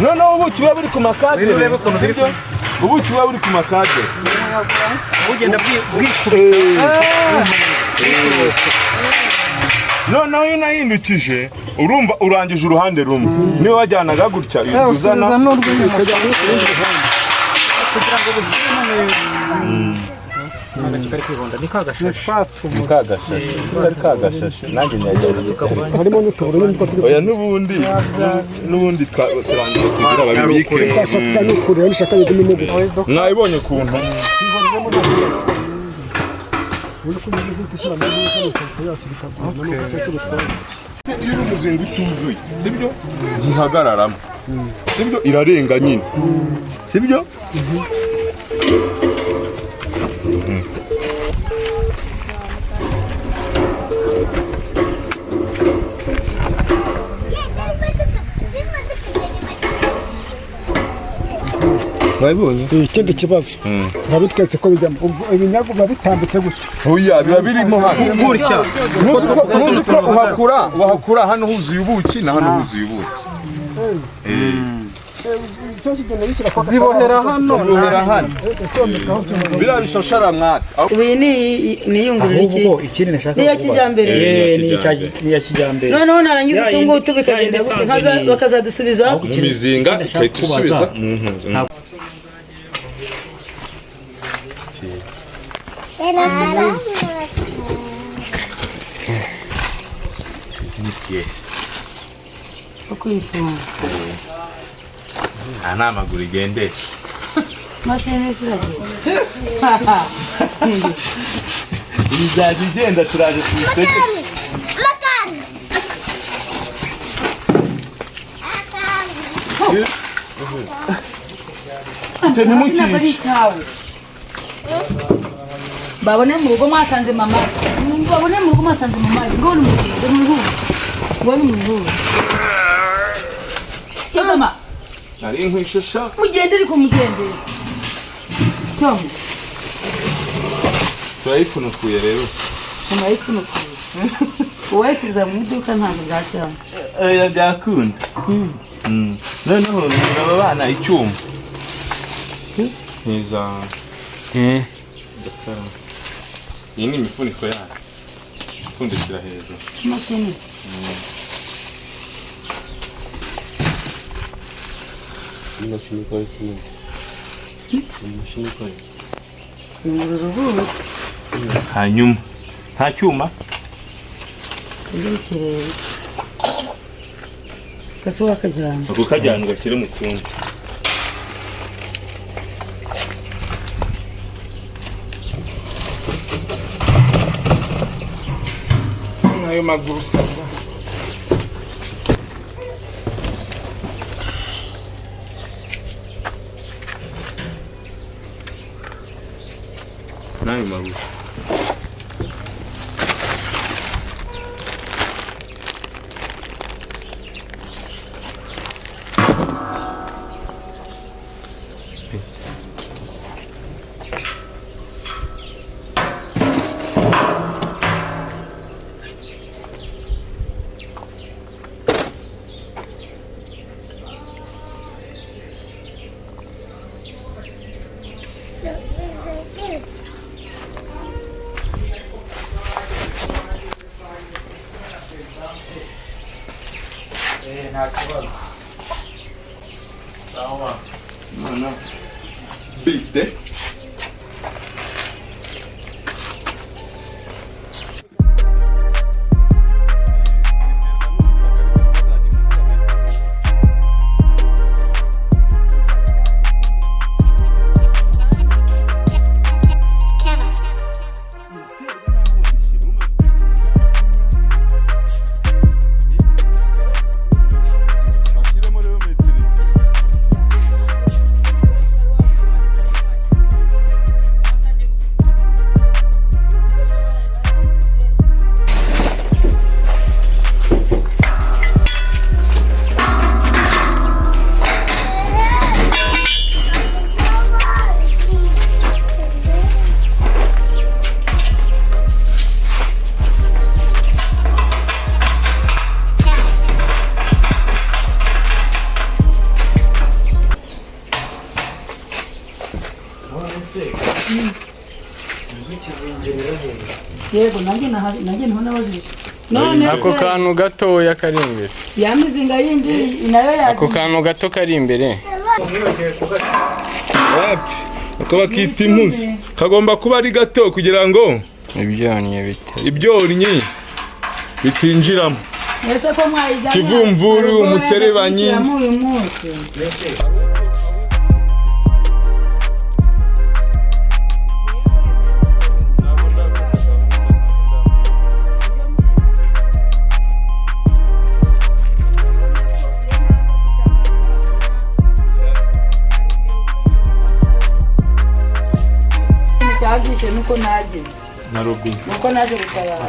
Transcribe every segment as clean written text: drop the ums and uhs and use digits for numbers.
noneho ubuki buba buri ku makadere sibyo ubuki buba buri ku makadere ugenda bwikubita noneho iyo unahindukije urumva urangije uruhande rumwe niba wajyanaga gutya uhita uzana kugira ngo bushyiremo neza agace kari kwihonda ni kagashashi kari kagashashi nanjye nyajyana harimo n'utuburo n'utwo turi oya n'ubundi turangiye kugira babibike kwashaka n'ukurira n'ishaka y'igumimo mwabibonye ukuntu iyo uri umuzinga utuzuye sibyo ntihagararamo sibyo irarenga nyine sibyo wabibonye ikindi kibazo babitwetse ko bijyamo ibinyago babitambitse gutya oya biba birimo hano gutya nuzi ko uhakura hano huzuye ubuki na hano huzuye ubuki zibohera hano biriya bishoshara mwatsi ubu iyi ni iyungurura iki niya kijyambere niya kijyambere noneho narangiza utu ngutu bikagenda gute bakazadusubiza mu mizinga ikahita usubiza mu mpunzi aha ni amaguru igendesha mashini ziragira izajya igenda turaje tuyitege babone mu rugo mwasanze mama babone mu rugo mwasanze mama ngo ni mu rugo Yagama nari nkwishisha mugendere ko mugendere Tom turayifunukuye rero tunayifunukuye uwesiza mu iduka ntabwo bwacyamo oya byakunda noneho aba bana icyuma neza iyi ni imifuniko yayo ipfundikira hejuru mashini imashini ikora kimwe imashini ikora Iyungurura ubuki hanyuma nta cyuma kirere kasi wakajyana ako kajyana ugakire mu kundi ayo maguru usanga n'ayo maguru Sawa. Mana? Bitte. yego nanjye niho nabajije none ako kantu gatoya kari imbere ya mizinga yindi nayo yaje ako kantu gato kari imbere ako bakita impuzi kagomba kuba ari gato kugira ngo ibyonnyi bitinjiramo kivumvuru umuserebanyi nuko nageze na robin nuko naje gutabara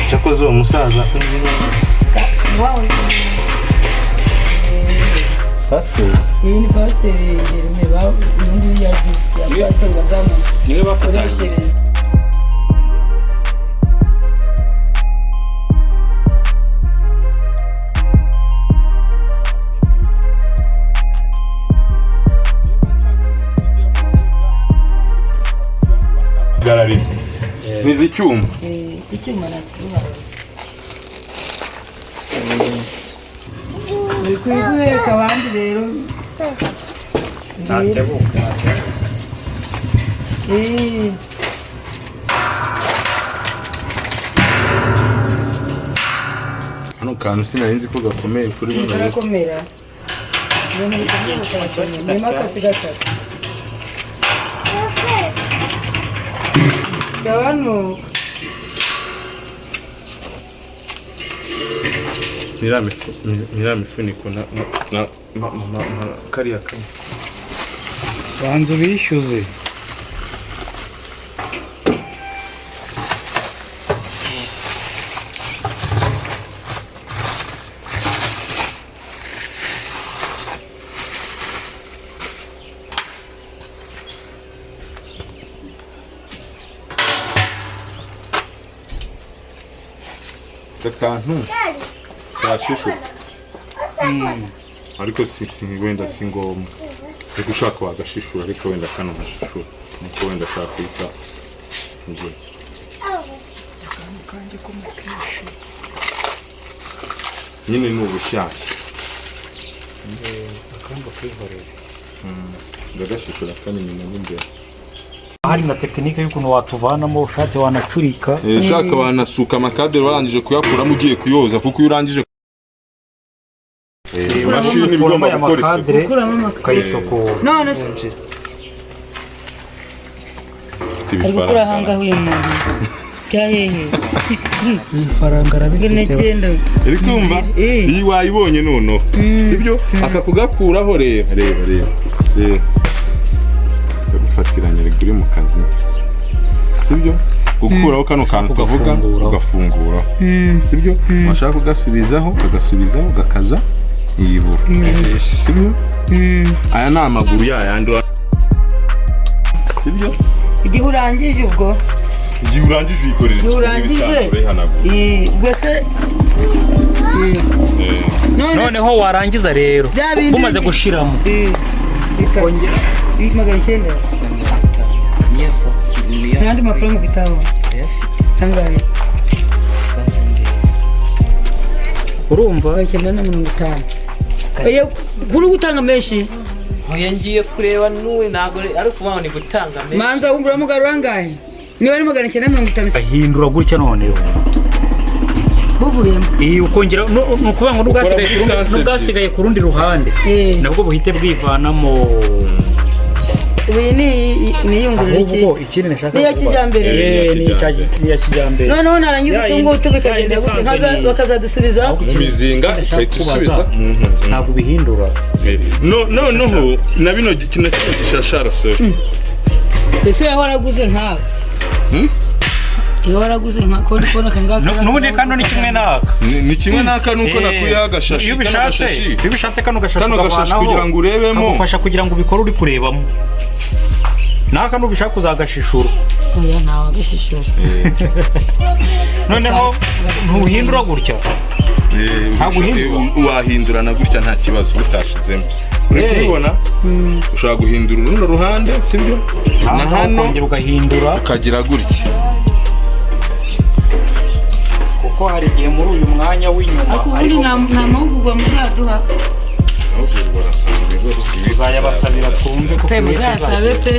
cyakoze uwo musaza pasiteri iyi ni pasiteri Jeremy undi yagize yapasonga zamu niwe bakoresheje garari nizicyuma icyuma nakiruha kwigureka abandi rero natebuka hano kantu sinari nzi ko gakomeye kuri bano karakomera ni makasi gatatu sabano mifuniko na kariya kamwe banza bishyuze akantu kashisho ariko si wenda si ngombwa ariko ushaka wagashishura ariko wenda kano gashishura nuko wenda ashaka kwita nje nyine ni ubushyashya akamba kwihorera ndagashishura kandi nyuma n'imbere hari na tekinike y'ukuntu watuvanamo ushatse wanacurika ushaka wanasuka amakadere warangije kuyakuramo ugiye kuyoza kuko iyo urangije imashini igomba gukora isuku ukayisukura none se ari gukura ahangaho uyu muntu byahehe ifaranga arabifite iri kumva iyi wayibonye noneho sibyo akakugakuraho reba gufatiranya uri mu kazi sibyo gukuraho kano kantu tuvuga ugafungura sibyo washaka ugasubizaho ugakaza iyibura sibyo aya ni amaguru yayandi sibyo igihe urangije ubwo uyikorera ubwo se noneho warangiza rero umaze gushiramo kongera 900 kandi mafaranga bitaho tangaye urumva 950 oya kuri gutanga menshi oya ngiye kureba nuwe nago ari kubaho ni gutanga menshi manza wumvura mugarura ngahe niba ari 950 ahindura gutya noneho buvuyemo ukongera nukuvuga ngo n'ubwasigaye ku rundi ruhande nabwo buhite bwivanamo ubu iyi ni iyungurura iki ahubwo ikindi nashaka niya kijyambere niya kijyambere noneho narangiza utungutu bikagenda gute bakazadusubiza mu mizinga ugahita usubiza ntabwo bihindura noneho na bino kino gishashara se ese yaho waraguze nkaka iyo waraguze nkaka uri kubona kangaka n'ubundi kano ni kimwe naka ni kimwe naka nuko nakuye agashashi iyo ubishatse kano gashashi kugira ngo urebemo kagufasha kugira ngo ubikore uri kurebamo naka nubishaka kuzagashishura oya ntawe agashishura noneho ntuhindura gutya wahindura na gutya nta kibazo bitashizemo uri kubibona ushobora guhindura uruno ruhande sibyo na hano ugahindura ukagira gutya kuko hari igihe muri uyu mwanya w'inyuma ariko nta mahugurwa muzaduha tuzayabasabira twumve kuko muzayasabe pe